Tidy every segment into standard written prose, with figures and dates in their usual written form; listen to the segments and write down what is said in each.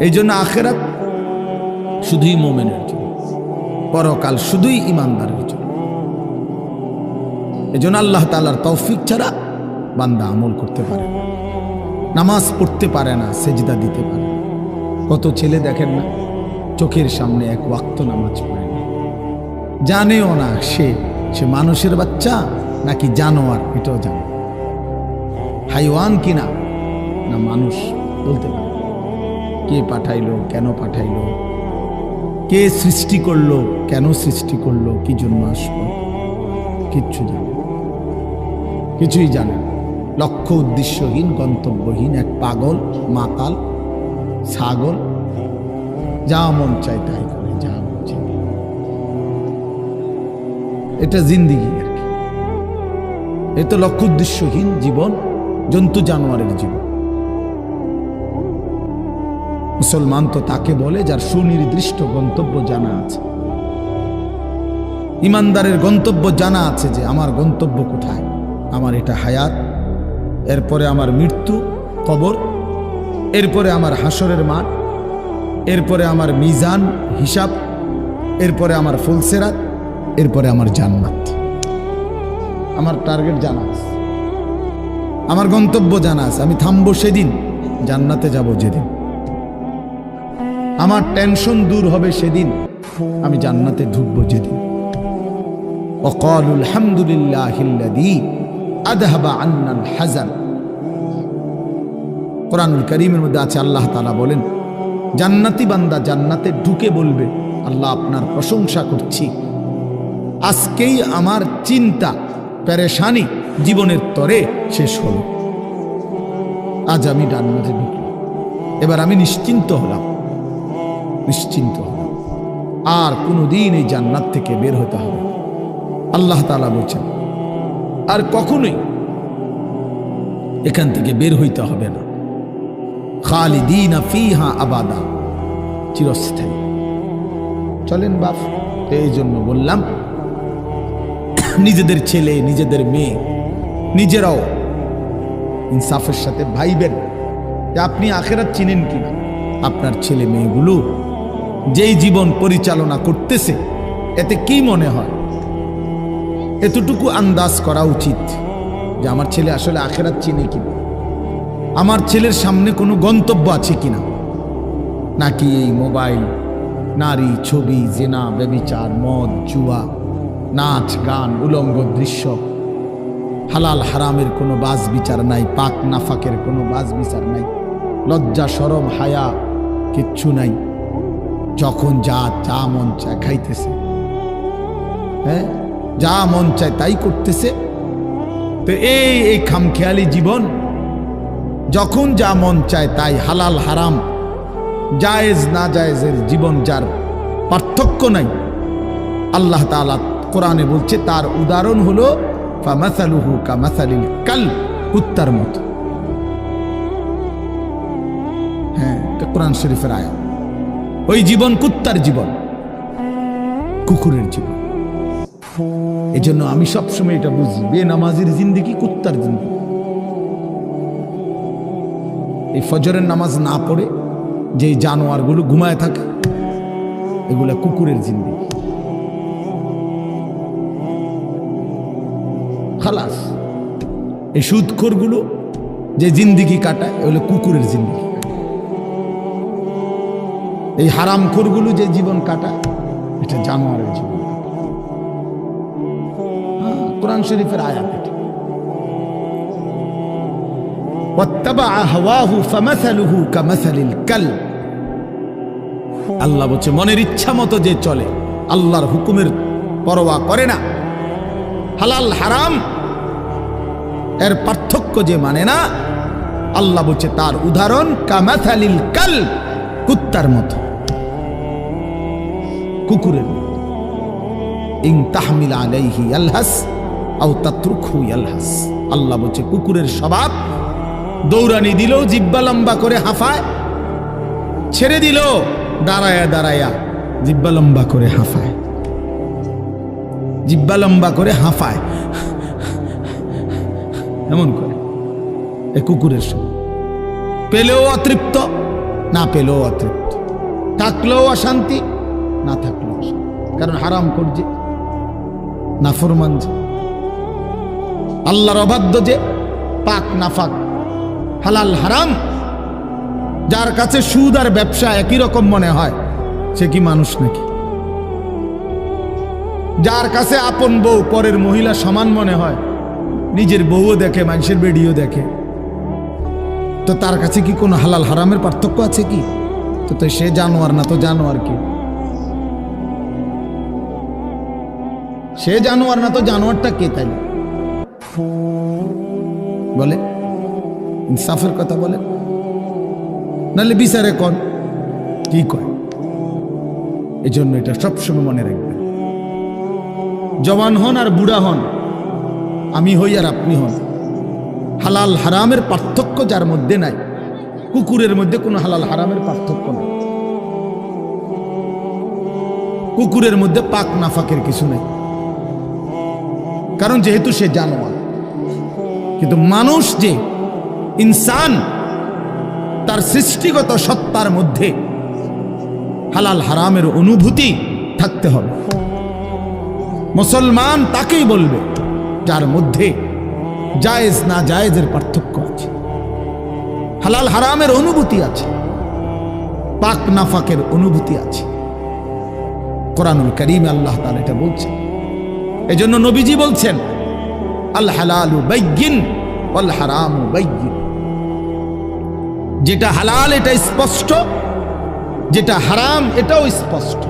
এই জন্য আখিরাত শুধুই মুমিনের জন্য, পরকাল শুধুই ঈমানদারের জন্য। এই জন্য আল্লাহ তাআলার তৌফিক ছাড়া বান্দা আমল করতে পারে না, নামাজ পড়তে পারে না, সেজদা দিতে পারে না। কত ছেলে দেখেন না, চোখের সামনে এক ওয়াক্ত নামাজ পড়ে না, জানেও না সে মানুষের বাচ্চা নাকি জানোয়ার, এটাও জানে, হাইওয়ান কিনা না মানুষ বলতে পারে। কে পাঠাইলো, কেন পাঠাইলো, কে সৃষ্টি করলো, কেন সৃষ্টি করলো, কি জন্য আসলো, কিচ্ছু জানে, কিছুই জানে না। লক্ষ্য উদ্দেশ্যহীন, গন্তব্যহীন এক পাগল, মাতাল, ছাগল, যা মন চায় তাই করে, যা মন চায়। এটা জিন্দিগি আর কি। এ তো লক্ষ্য উদ্দেশ্যহীন জীবন, জন্তু জানোয়ারের জীবন। মুসলমান তো তাকে বলে যার সুনির্দিষ্ট গন্তব্য জানা আছে। ইমানদারের গন্তব্য জানা আছে যে আমার গন্তব্য কোথায়, আমার এটা হায়াত, এরপরে আমার মৃত্যু, কবর, এরপরে আমার হাসরের মাঠ, এরপরে আমার মিজান, হিসাব, এরপরে আমার ফুলসেরাত, এরপরে আমার জান্নাত। আমার টার্গেট জানা আছে, আমার গন্তব্য জানা আছে। আমি থামবো সেদিন, জান্নাতে যাব যেদিন। আমার টেনশন দূর হবে সেদিন, আমি জান্নাতে ঢুকবো যেদিন। ওয়াকালুল হামদুলিল্লাহিল্লাযী আযহাবা আন্নাল হাযান। কোরআনুল কারীমের মধ্যে আছে, আল্লাহ তাআলা বলেন, জান্নাতি বান্দা জান্নাতে ঢুকে বলবে, আল্লাহ আপনার প্রশংসা করছি, আজকেই আমার চিন্তা পেরেশানি জীবনের তরে শেষ হলো। আজ আমি জান্নাতে ঢুকলাম, এবার আমি নিশ্চিন্ত হলাম, নিশ্চিন্ত হলাম, আর কোনোদিন এই জান্নাত থেকে বের হতে হবে। আল্লাহ তাআলা বলছেন আর কখনোই এখান থেকে বের হইতে হবে না। খালিদিনা ফিহা আবাদা, চিরস্থায়ী। চলেন বাপ, এই জন্য বললাম নিজেদের ছেলে, নিজেদের মেয়ে, নিজেরাও ইনসাফের সাথে ভাইবেন যে আপনি আখিরাত চিনেন কিনা। আপনার ছেলে মেয়েগুলো যেই জীবন পরিচালনা করতেছে, এতে কি মনে হয়, এতটুকু আন্দাজ করা উচিত যে আমার ছেলে আসলে আখিরাত চিনে কিনা, আমার ছেলের সামনে কোনো গন্তব্য আছে কিনা, নাকি এই মোবাইল, নারী, ছবি, জিনা, ব্যভিচার, মদ, জুয়া, নাচ, গান, উলঙ্গ দৃশ্য, হালাল হারামের কোনো বাজ বিচার নাই, পাক নাফাকের কোনো বাজ বিচার নাই, লজ্জা শরম হায়া কিচ্ছু নাই, যখন যা মন চায় খাইতেছে, হ্যাঁ, যা মন চায় তাই করতেছে। তো এই খামখেয়ালি জীবন, যখন যা মন চায় তাই, হালাল হারাম, জায়েজ না জায়েজের জীবন, যার পার্থক্য নাই, আল্লাহ তাআলা কোরআনে বলছে তার উদাহরণ হলো ফামাসালুহু কামাসালিল কালব, কুত্তার মতো। হ্যাঁ, কোরআন শরীফের আয়াত। ওই জীবন কুত্তার জীবন, কুকুরের জীবন। এই জন্য আমি সবসময় এটা বুঝি, বেনামাজির জিন্দেগি কুত্তার জিন্দেগি। এই ফজরের নামাজ না পড়ে যে জানোয়ারগুলো ঘুমায় থাকে, এগুলা কুকুরের জিন্দেগি। খালাস। এই সুদখোরগুলো যে জিন্দেগি কাটায়, এগুলো কুকুরের জিন্দেগি। এই হারামখোরগুলো যে জীবন কাটায়, এটা জানোয়ারের জীবন। কোরআন শরীফের আয়াত এটা। ওয়াত্তাবা হাওয়াহু ফামাসালুহু কামাসালিল কালব। আল্লাহ বলছে মনের ইচ্ছা মতো যে চলে, আল্লাহর হুকুমের পরোয়া করে না, হালাল হারাম এর পার্থক্য যে মানে না, আল্লাহ বলছে তার উদাহরণ কামাসালিল কালব, কুত্তার মতো, কুকুরের মতো। ইন তাহমিল আলাইহি ইয়ালহাস আও তাতরুকহু ইয়ালহাস। আল্লাহ বলছে কুকুরের স্বভাব, দৌড়ানি দিল জিব্বা লম্বা করে হাঁফায়, ছেড়ে দিল দাঁড়ায়া দাঁড়ায়া জিব্বা লম্বা করে হাঁফায়, জিব্বা লম্বা করে হাঁফায়, এমন করে। এ কুকুরের স্বভাব। পেলেও অতৃপ্ত, না পেলেও অতৃপ্ত, থাকলেও অশান্তি, না থাকলেও অশান্তি। কারণ হারাম করছে, নাফরমান যে, আল্লাহর অবাধ্য যে, পাক নাফাক, হালাল হারাম, যার কাছে সুদ আর ব্যবসা একই রকম মনে হয়, সে কি মানুষ নাকি? যার কাছে আপন বউ পরের মহিলা সমান মনে হয়, নিজের বউও দেখে, মানুষের বেডিও দেখে, তো তার কাছে কি কোনো হালাল হারামের পার্থক্য আছে কি? তো সে জানোয়ার না তো জানোয়ার কি? সে জানোয়ার না তো জানোয়ারটা কে? তাই বলে, ইনসাফের কথা বলে, নাহলে বিচারে কোন কি কয়? এই জন্য এটা সবসময় মনে রাখবেন, জওয়ান হন আর বুড়া হন, আমি হই আর আপনি হন, হালাল হারামের পার্থক্য যার মধ্যে নাই, কুকুরের মধ্যে কোনো হালাল হারামের পার্থক্য নাই, কুকুরের মধ্যে পাক নাফাকের কিছু নেই, কারণ যেহেতু সে জানোয়ার। কিন্তু মানুষ যে ইনসান, তার সৃষ্টিগত সত্তার মধ্যে হালাল হারামের অনুভূতি থাকতে হবে। মুসলমান তাকেই বলবে যার মধ্যে জায়েজ না জায়েজের পার্থক্য আছে, হালাল হারামের অনুভূতি আছে, পাক নাফাকের অনুভূতি আছে। কোরআনুল কারীমে আল্লাহ তাআলা এটা বলছেন। এজন্য নবীজি বলছেন, আল হালালু বাইয়িন ওয়াল হারামু বাইয়িন। যেটা হালাল এটা স্পষ্ট, যেটা হারাম এটাও স্পষ্ট।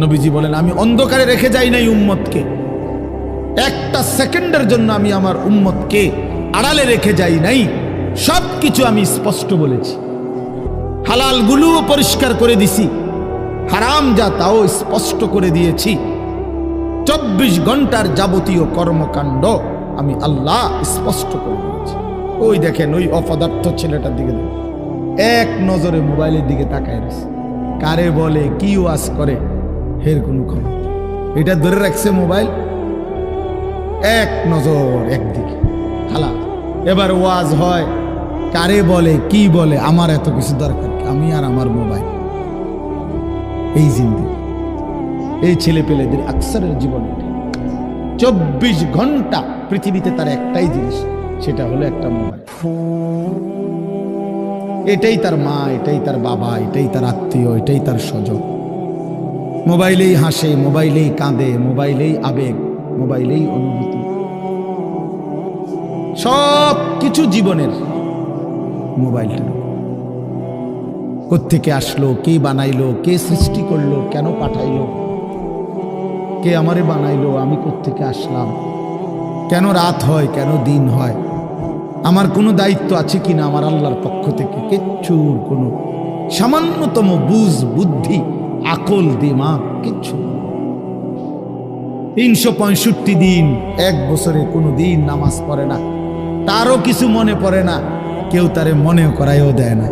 নবীজি বলেন, আমি অন্ধকারে রেখে যাই নাই উম্মতকে, একটা সেকেন্ডের জন্য আমি আমার উম্মতকে আড়ালে রেখে যাই নাই, সব কিছু আমি স্পষ্ট বলেছি। হালাল গুলোও পরিষ্কার করে দিছি, হারাম যা তাও স্পষ্ট করে দিয়েছি। 24 ঘন্টার যাবতীয় কর্মকাণ্ড আমি আল্লাহ স্পষ্ট করে দিয়েছি। ওই দেখেন, ওই অপদার্থ ছেলেটার দিকে দেখেন, এক নজরে মোবাইলের দিকে তাকায় রয়েছে, কারে বলে কি ওয়াজ করে এর কোনো খবর। এটা ধরে রাখছে মোবাইল, এক নজর একদিকে হালাল। এবার ওয়াজ হয়, কারে বলে কি বলে, আমার এত কিছু দরকার, আমি আর আমার মোবাইল। এই জিন্দেগি, এই ছেলে পেলেদের আকসারের জীবন। 24 ঘন্টা পৃথিবীতে তার একটাই জিনিস, সেটা হলো একটা মোবাইল। এটাই তার মা, এটাই তার বাবা, এটাই তার আত্মীয়, এটাই তার স্বজন। মোবাইলেই হাসে, মোবাইলেই কাঁদে, মোবাইলেই আবেগ, মোবাইলেই অনুভূতি, সব কিছু জীবনের মোবাইলটা। কোত্থেকে আসলো, কে বানাইলো, কে সৃষ্টি করলো, কেন পাঠাইলো, কে আমারে বানাইলো, আমি কোত্থেকে আসলাম, কেন রাত হয়, কেন দিন হয়, আমার কোনো দায়িত্ব আছে কিনা আমার আল্লাহর পক্ষ থেকে, কিচ্ছুর কোনো সামান্যতম বুঝ বুদ্ধি আকল দিমাগ কিচ্ছু। 365 দিন, এক বছরে কোনো দিন নামাজ পড়ে না, তারও কিছু মনে পড়ে না, কেউ তারে মনে করাইও দেয় না।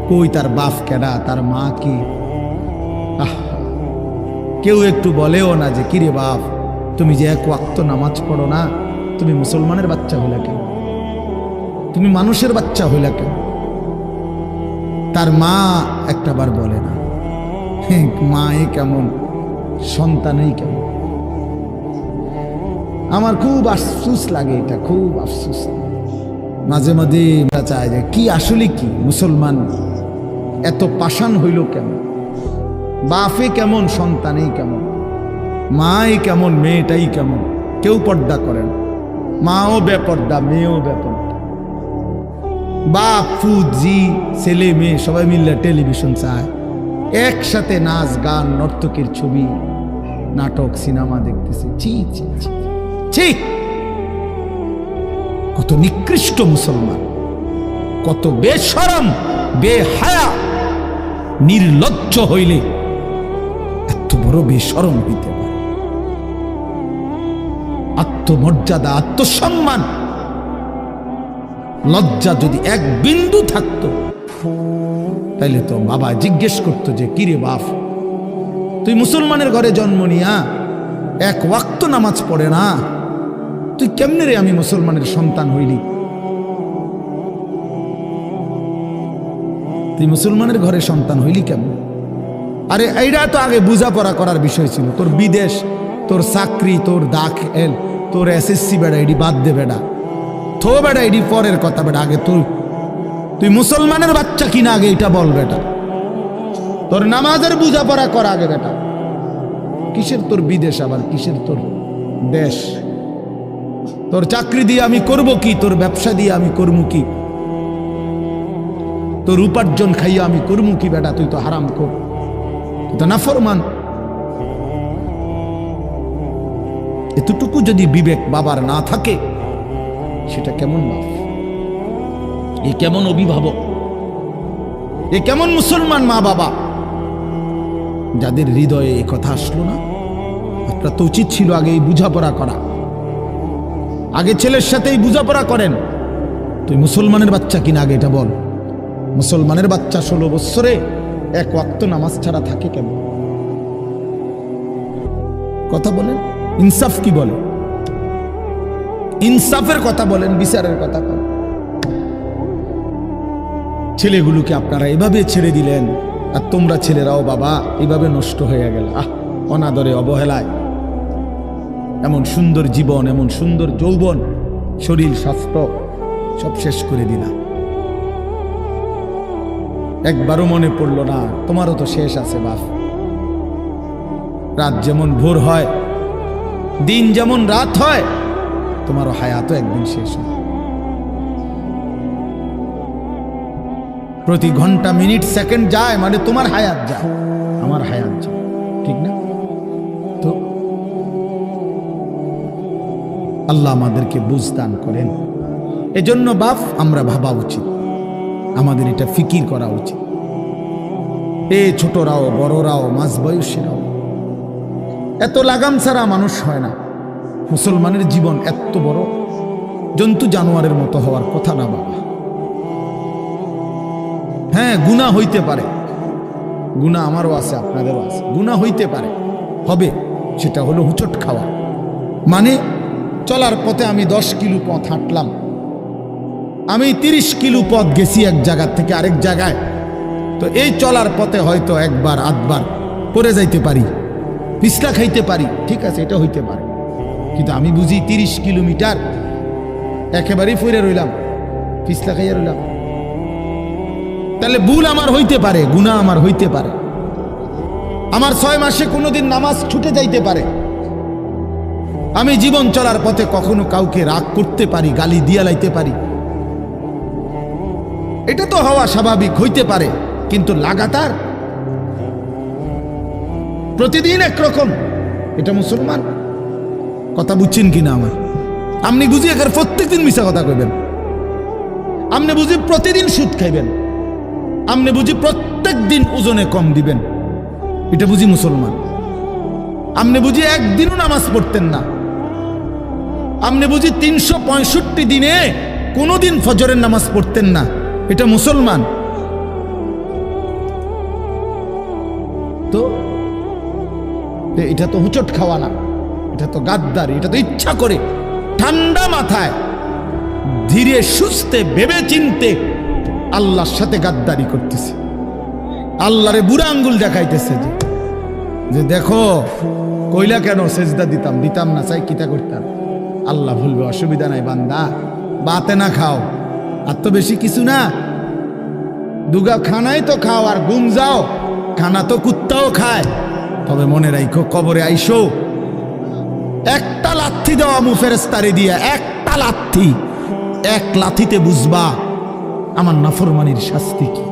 কই তার বাপ কেডা, তার মা কি, কেউ একটু বলেও না যে কিরে বাপ, তুমি যে এক ওয়াক্ত নামাজ পড়ো না, তুমি মুসলমানের বাচ্চা হইলা কেন, তুমি মানুষের বাচ্চা হইলা কেন? তার মা একটাবার বলে না, মা এ কেমন, সন্তানই কেমন। আমার খুব আফসোস লাগে, এটা খুব আফসোস। মাঝে মাঝে আমরা চাই যে কি আসলে কি মুসলমান এত পাষাণ হইল কেন, বাপে কেমন, সন্তানেই কেমন, মাই কেমন, মেয়েটাই কেমন। কেউ পর্দা করেন, মাও বেপর্দা, মেয়েও বেপর্দা, বাপ ফুদ জি ছেলে মেয়ে সবাই মিলে টেলিভিশন চায়, একসাথে নাচ গান নর্তকীর ছবি নাটক সিনেমা দেখতেছে। ছি ছি ছি ছি, কত নিকৃষ্ট মুসলমান, কত বেশরম বেহায়া নির্লজ্জ হইলে এত বড় বেশরম হইতে পারে। আত্মমর্যাদা, আত্মসম্মান, লজ্জা যদি এক বিন্দু থাকতো, তাইলে তো বাবা জিজ্ঞেস করতো যে কিরে বাপ, তুই মুসলমানের ঘরে জন্ম নিয়া এক ওয়াক্ত নামাজ পড়ে না, তুই কেমনে রে আমি মুসলমানের সন্তান হইলি? তুই মুসলমানের ঘরে সন্তান হইলি কেমন? আরে এইটা তো আগে বোঝাপড়া করার বিষয় ছিল। তোর বিদেশ, তোর চাকরি, তোর দাখিল, তোর এসএসসি বেড়া এডি বাদ দে বেড়া, থো বেড়া এডি পরের কথা বেড়া। আগে তুই মুসলমানের বাচ্চা কিনা আগে এটা বল বেটা। তোর নামাজের বোঝাপড়া কর আগে বেটা। কিসের তোর বিদেশ, আবার কিসের তোর দেশ? তোর চাকরি দিয়ে আমি করব কি? তোর ব্যবসা দিয়ে আমি করবো কি? তোর উপার্জন খাইয়া আমি করবো কি বেটা? তুই তো হারাম কর, তুই তো নাফরমান। এতটুকু যদি বিবেক বাবার না থাকে, সেটা কেমন বাপ? এ কেমন অভিভাবক? এ কেমন মুসলমান মা বাবা যাদের হৃদয়ে এ কথা আসলো না? আপনার তো উচিত ছিল আগে এই বোঝাপড়া করা। আগে ছেলের সাথেই বোঝাপড়া করেন। তুই মুসলমানের বাচ্চা কিনা আগে এটা বল। মুসলমানের বাচ্চা 16 বছরে এক ওয়াক্ত নামাজ ছাড়া থাকে কেন? কথা বলেন, ইনসাফ কি বলে? ইনসাফের কথা বলেন, বিচারের কথা বলেন। ছেলেগুলোকে আপনারা এভাবে ছেড়ে দিলেন, আর তোমরা ছেলেরাও বাবা এভাবে নষ্ট হয়ে গেল। অনাদরে, অবহেলায় এমন সুন্দর জীবন, এমন সুন্দর যৌবন, শরীর, স্বাস্থ্য সব শেষ করে দিলা। একবারও মনে পড়লো না তোমারও তো শেষ আছে বাপ। রাত যেমন ভোর হয়, দিন যেমন রাত হয়, তোমারও হায়াতও একদিন শেষ হয়। প্রতি ঘন্টা, মিনিট, সেকেন্ড যায় মানে তোমার হায়াত যায়, আমার হায়াত যায়, ঠিক না? তো আল্লাহ আমাদেরকে বুঝ দান করেন। এজন্য বাপ আমরা ভাবা উচিত, আমাদের এটা ফিকির করা উচিত। এ ছোটরাও, বড়রাও, মাঝ বয়সীরাও, এত লাগাম ছাড়া মানুষ হয় না। মুসলমানের জীবন এত বড়, জন্তু জানোয়ারের মতো হওয়ার কথা না বাবা। হ্যাঁ, গুনাহ হইতে পারে, গুনাহ আমারও আছে, আপনাদেরও আছে, গুনাহ হইতে পারে, হবে। সেটা হলো হুচট খাওয়া। মানে চলার পথে আমি 10 কিলো পথ হাঁটলাম, আমি 30 কিলো পথ গেছি এক জায়গা থেকে আরেক জায়গায়। তো এই চলার পথে হয়তো একবার আধবার পড়ে যাইতে পারি, পিছলা খাইতে পারি, ঠিক আছে, এটা হইতে পারে। কিন্তু আমি বুঝি 30 কিলোমিটার একেবারেই পড়ে রইলাম, পিছলা খাইয়া রইলাম। তাহলে ভুল আমার হইতে পারে, গুনাহ আমার হইতে পারে। আমার 6 মাসে কোনোদিন নামাজ ছুটে যাইতে পারে। আমি জীবন চলার পথে কখনো কাউকে রাগ করতে পারি, গালি দিয়া লাইতে পারি। এটা তো হওয়া স্বাভাবিক, হইতে পারে। কিন্তু লাগাতার প্রতিদিন একরকম, এটা মুসলমান? কথা বুঝছেন কিনা আমার? আপনি বুঝি এখানে প্রত্যেকদিন মিশা কথা কইবেন, আপনি বুঝি প্রতিদিন সুদ খাইবেন, আপনি বুঝি প্রত্যেক দিন ওজনে কম দিবেন, এটা বুঝি মুসলমান? আপনি বুঝি একদিনও নামাজ পড়তেন না, আপনি বুঝি 365 দিনে কোনোদিন ফজরের নামাজ পড়তেন না, এটা মুসলমান? তো এটা তো হুচট খাওয়া না, এটা তো গাদ্দারি, এটা তো ইচ্ছা করে ঠান্ডা মাথায় ধীরে সুস্থে ভেবে চিনতে আল্লাহর সাথে গাদ্দারি করতেছে, আল্লাহরে বুড়া আঙ্গুল দেখাইতেছে যে দেখো কইলা কেন সেজদা দিতাম না, চাই কিতা করতাম। আল্লাহ বলবে অসুবিধা নাই বান্দা, বাতে না খাও, আর তো বেশি কিছু না, দুগা খানাই তো খাও আর ঘুম যাও, খানা তো কুত্তাও খায়। তবে মনে রাখো কবরে আইসো, একটা লাথি দেওয়া মু ফেরেশতারে দিয়া, একটা লাথি, এক লাথিতে বুঝবা আমার নাফরমানির শাস্তি কি।